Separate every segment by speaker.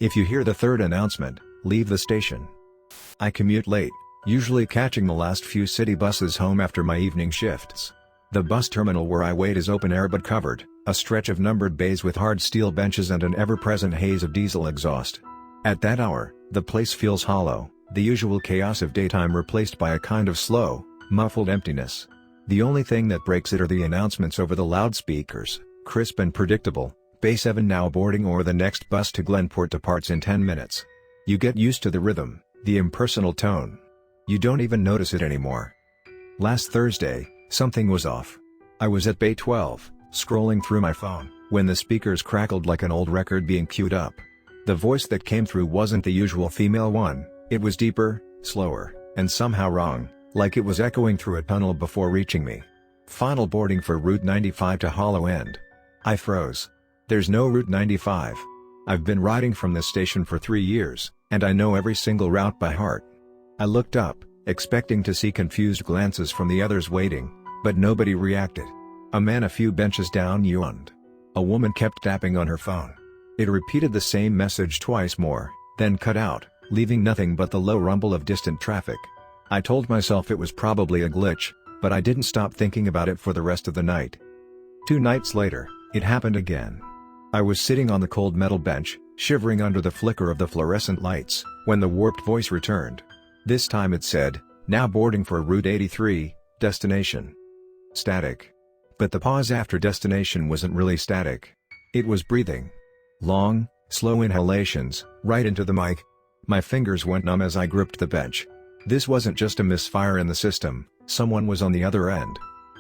Speaker 1: If you hear the third announcement, leave the station. I commute late, usually catching the last few city buses home after my evening shifts. The bus terminal where I wait is open air but covered, a stretch of numbered bays with hard steel benches and an ever-present haze of diesel exhaust. At that hour, the place feels hollow, the usual chaos of daytime replaced by a kind of slow, muffled emptiness. The only thing that breaks it are the announcements over the loudspeakers, crisp and predictable: Bay 7 now boarding, or the next bus to Glenport departs in 10 minutes. You get used to the rhythm, the impersonal tone. You don't even notice it anymore. Last Thursday, something was off. I was at Bay 12, scrolling through my phone, when the speakers crackled like an old record being queued up. The voice that came through wasn't the usual female one, it was deeper, slower, and somehow wrong, like it was echoing through a tunnel before reaching me. Final boarding for Route 95 to Hollow End. I froze. There's no Route 95. I've been riding from this station for 3 years, and I know every single route by heart. I looked up, expecting to see confused glances from the others waiting, but nobody reacted. A man a few benches down yawned. A woman kept tapping on her phone. It repeated the same message twice more, then cut out, leaving nothing but the low rumble of distant traffic. I told myself it was probably a glitch, but I didn't stop thinking about it for the rest of the night. 2 nights later, it happened again. I was sitting on the cold metal bench, shivering under the flicker of the fluorescent lights, when the warped voice returned. This time it said, "Now boarding for Route 83, destination." Static. But the pause after destination wasn't really static. It was breathing. Long, slow inhalations, right into the mic. My fingers went numb as I gripped the bench. This wasn't just a misfire in the system, someone was on the other end.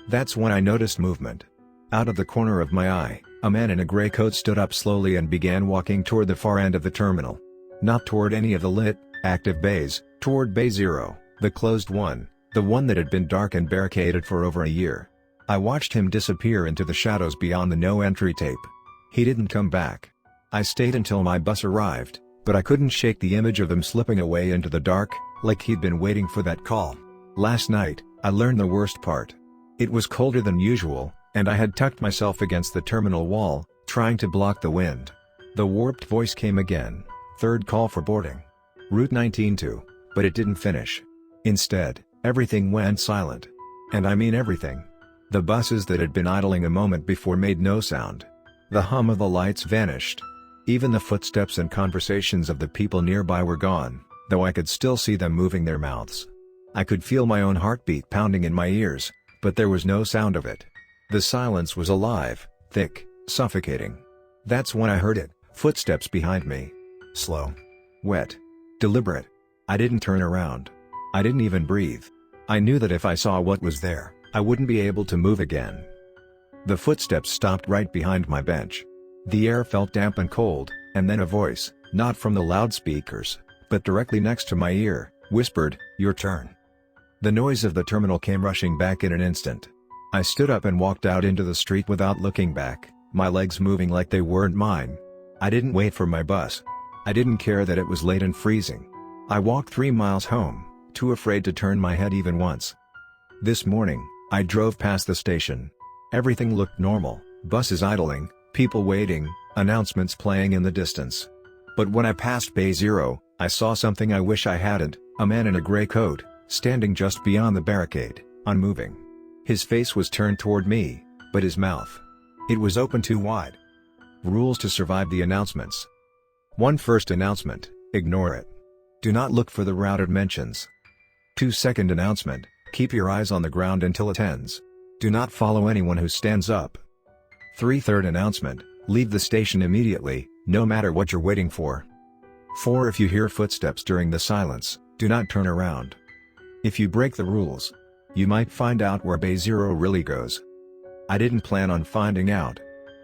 Speaker 1: That's when I noticed movement. Out of the corner of my eye, a man in a gray coat stood up slowly and began walking toward the far end of the terminal. Not toward any of the lit, active bays, toward Bay 0, the closed one, the one that had been dark and barricaded for over a year. I watched him disappear into the shadows beyond the no entry tape. He didn't come back. I stayed until my bus arrived, but I couldn't shake the image of him slipping away into the dark, like he'd been waiting for that call. Last night, I learned the worst part. It was colder than usual, and I had tucked myself against the terminal wall, trying to block the wind. The warped voice came again, third call for boarding. Route 19 to, but it didn't finish. Instead, everything went silent. And I mean everything. The buses that had been idling a moment before made no sound. The hum of the lights vanished. Even the footsteps and conversations of the people nearby were gone, though I could still see them moving their mouths. I could feel my own heartbeat pounding in my ears, but there was no sound of it. The silence was alive, thick, suffocating. That's when I heard it, footsteps behind me. Slow. Wet. Deliberate. I didn't turn around. I didn't even breathe. I knew that if I saw what was there, I wouldn't be able to move again. The footsteps stopped right behind my bench. The air felt damp and cold, and then a voice, not from the loudspeakers, but directly next to my ear, whispered, "Your turn." The noise of the terminal came rushing back in an instant. I stood up and walked out into the street without looking back, my legs moving like they weren't mine. I didn't wait for my bus. I didn't care that it was late and freezing. I walked 3 miles home, too afraid to turn my head even once. This morning, I drove past the station. Everything looked normal, buses idling, people waiting, announcements playing in the distance. But when I passed Bay 0, I saw something I wish I hadn't: a man in a gray coat, standing just beyond the barricade, unmoving. His face was turned toward me, but his mouth, it was open too wide. Rules to survive the announcements. 1. First announcement, ignore it. Do not look for the route it mentions. 2. Second announcement, keep your eyes on the ground until it ends. Do not follow anyone who stands up. 3. Third announcement, leave the station immediately, no matter what you're waiting for. 4. If you hear footsteps during the silence, do not turn around. If you break the rules, you might find out where Bay 0 really goes. I didn't plan on finding out.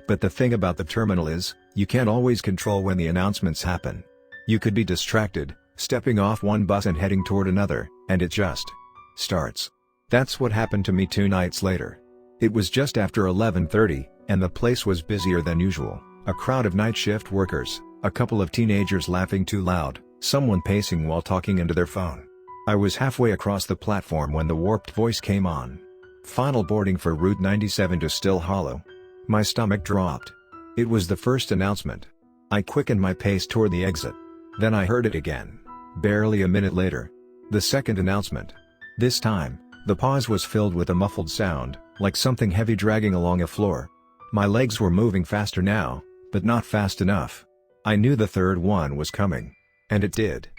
Speaker 1: But the thing about the terminal is, you can't always control when the announcements happen. You could be distracted, stepping off one bus and heading toward another, and it just starts. That's what happened to me 2 nights later. It was just after 11:30, and the place was busier than usual. A crowd of night shift workers, a couple of teenagers laughing too loud, someone pacing while talking into their phone. I was halfway across the platform when the warped voice came on. Final boarding for Route 97 to Still Hollow. My stomach dropped. It was the first announcement. I quickened my pace toward the exit. Then I heard it again. Barely a minute later. The second announcement. This time, the pause was filled with a muffled sound, like something heavy dragging along a floor. My legs were moving faster now, but not fast enough. I knew the third one was coming. And it did.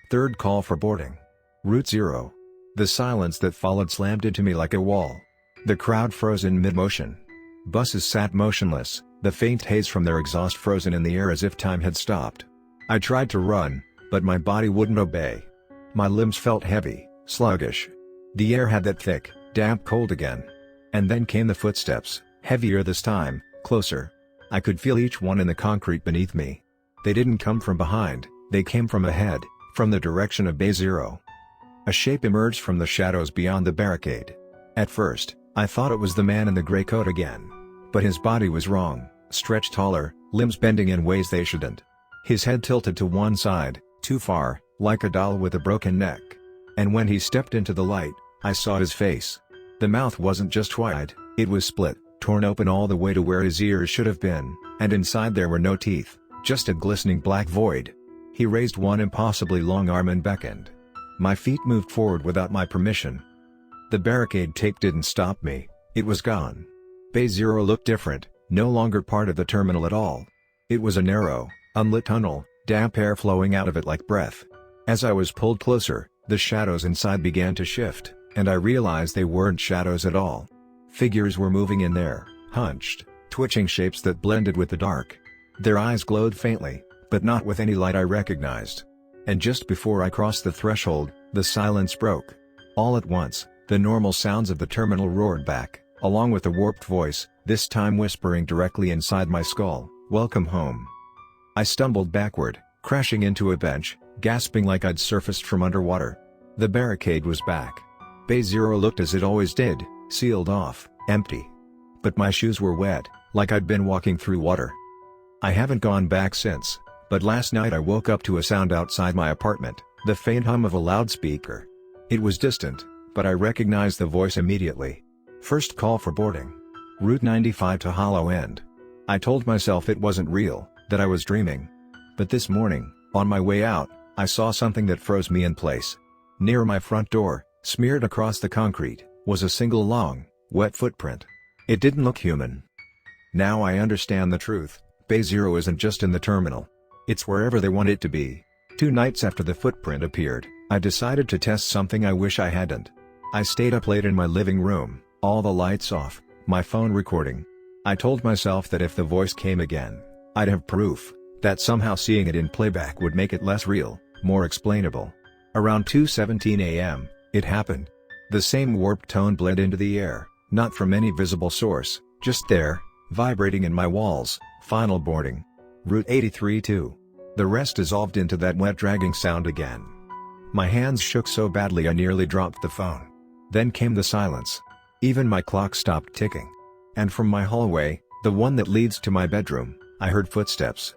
Speaker 1: Third call for boarding. Route 0. The silence that followed slammed into me like a wall. The crowd froze in mid-motion. Buses sat motionless, the faint haze from their exhaust frozen in the air as if time had stopped. I tried to run, but my body wouldn't obey. My limbs felt heavy, sluggish. The air had that thick, damp cold again. And then came the footsteps, heavier this time, closer. I could feel each one in the concrete beneath me. They didn't come from behind, they came from ahead, from the direction of Bay 0. A shape emerged from the shadows beyond the barricade. At first, I thought it was the man in the gray coat again. But his body was wrong, stretched taller, limbs bending in ways they shouldn't. His head tilted to one side, too far, like a doll with a broken neck. And when he stepped into the light, I saw his face. The mouth wasn't just wide, it was split, torn open all the way to where his ears should have been, and inside there were no teeth, just a glistening black void. He raised one impossibly long arm and beckoned. My feet moved forward without my permission. The barricade tape didn't stop me, it was gone. Bay 0 looked different, no longer part of the terminal at all. It was a narrow, unlit tunnel, damp air flowing out of it like breath. As I was pulled closer, the shadows inside began to shift, and I realized they weren't shadows at all. Figures were moving in there, hunched, twitching shapes that blended with the dark. Their eyes glowed faintly, but not with any light I recognized. And just before I crossed the threshold, the silence broke. All at once, the normal sounds of the terminal roared back, along with a warped voice, this time whispering directly inside my skull, "Welcome home." I stumbled backward, crashing into a bench, gasping like I'd surfaced from underwater. The barricade was back. Bay 0 looked as it always did, sealed off, empty. But my shoes were wet, like I'd been walking through water. I haven't gone back since, but last night I woke up to a sound outside my apartment, the faint hum of a loudspeaker. It was distant, but I recognized the voice immediately. First call for boarding. Route 95 to Hollow End. I told myself it wasn't real, that I was dreaming. But this morning, on my way out, I saw something that froze me in place. Near my front door, smeared across the concrete, was a single long, wet footprint. It didn't look human. Now I understand the truth. Bay 0 isn't just in the terminal. It's wherever they want it to be. 2 nights after the footprint appeared, I decided to test something I wish I hadn't. I stayed up late in my living room, all the lights off, my phone recording. I told myself that if the voice came again, I'd have proof, that somehow seeing it in playback would make it less real, more explainable. Around 2:17 a.m., it happened. The same warped tone bled into the air, not from any visible source, just there, vibrating in my walls. Final boarding. Route 83-2. The rest dissolved into that wet dragging sound again. My hands shook so badly I nearly dropped the phone. Then came the silence. Even my clock stopped ticking. And from my hallway, the one that leads to my bedroom, I heard footsteps.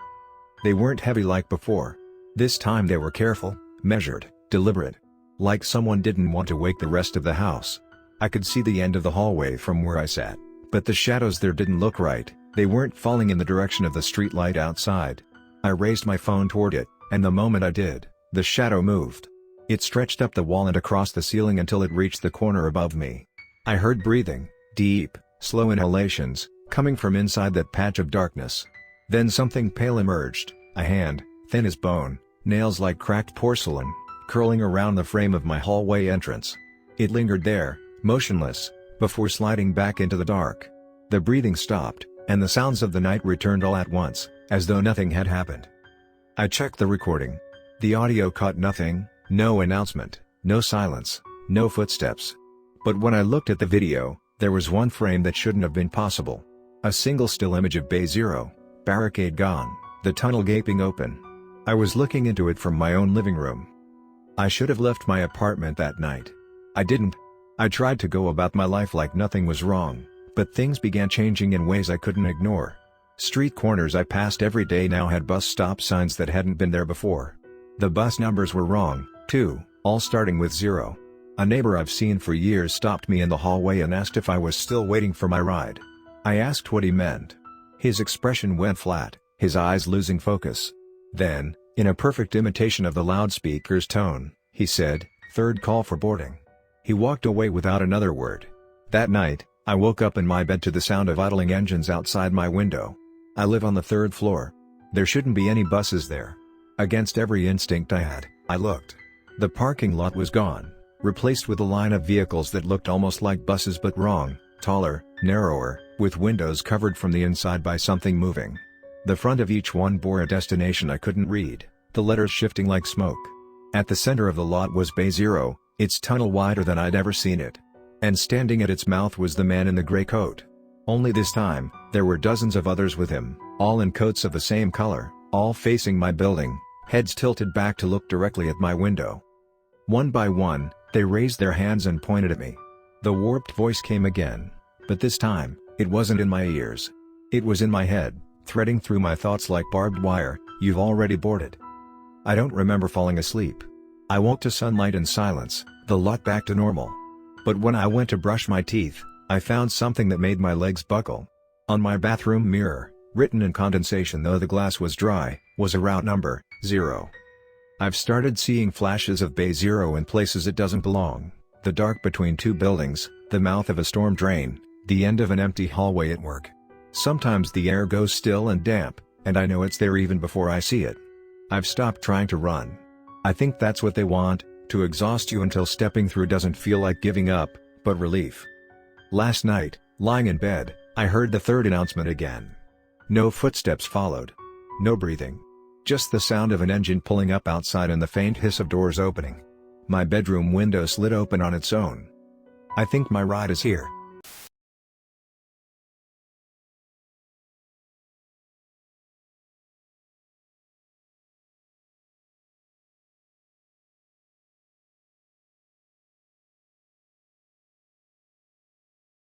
Speaker 1: They weren't heavy like before. This time they were careful, measured, deliberate. Like someone didn't want to wake the rest of the house. I could see the end of the hallway from where I sat, but the shadows there didn't look right, they weren't falling in the direction of the street light outside. I raised my phone toward it, and the moment I did, the shadow moved. It stretched up the wall and across the ceiling until it reached the corner above me. I heard breathing, deep, slow inhalations, coming from inside that patch of darkness. Then something pale emerged, a hand, thin as bone, nails like cracked porcelain, curling around the frame of my hallway entrance. It lingered there, motionless, before sliding back into the dark. The breathing stopped, and the sounds of the night returned all at once, as though nothing had happened. I checked the recording. The audio caught nothing, no announcement, no silence, no footsteps. But when I looked at the video, there was one frame that shouldn't have been possible. A single still image of Bay 0, barricade gone, the tunnel gaping open. I was looking into it from my own living room. I should have left my apartment that night. I didn't. I tried to go about my life like nothing was wrong, but things began changing in ways I couldn't ignore. Street corners I passed every day now had bus stop signs that hadn't been there before. The bus numbers were wrong, too, all starting with 0. A neighbor I've seen for years stopped me in the hallway and asked if I was still waiting for my ride. I asked what he meant. His expression went flat, his eyes losing focus. Then, in a perfect imitation of the loudspeaker's tone, he said, "Third call for boarding." He walked away without another word. That night, I woke up in my bed to the sound of idling engines outside my window. I live on the 3rd floor. There shouldn't be any buses there. Against every instinct I had, I looked. The parking lot was gone, replaced with a line of vehicles that looked almost like buses but wrong, taller, narrower, with windows covered from the inside by something moving. The front of each one bore a destination I couldn't read, the letters shifting like smoke. At the center of the lot was Bay Zero, its tunnel wider than I'd ever seen it. And standing at its mouth was the man in the gray coat. Only this time, there were dozens of others with him, all in coats of the same color, all facing my building, heads tilted back to look directly at my window. One by one, they raised their hands and pointed at me. The warped voice came again, but this time, it wasn't in my ears. It was in my head, threading through my thoughts like barbed wire. "You've already boarded." I don't remember falling asleep. I woke to sunlight and silence, the lot back to normal. But when I went to brush my teeth, I found something that made my legs buckle. On my bathroom mirror, written in condensation though the glass was dry, was a route number, 0. I've started seeing flashes of Bay Zero in places it doesn't belong: the dark between two buildings, the mouth of a storm drain, the end of an empty hallway at work. Sometimes the air goes still and damp, and I know it's there even before I see it. I've stopped trying to run. I think that's what they want, to exhaust you until stepping through doesn't feel like giving up, but relief. Last night, lying in bed, I heard the third announcement again. No footsteps followed. No breathing. Just the sound of an engine pulling up outside and the faint hiss of doors opening. My bedroom window slid open on its own. I think my ride is here.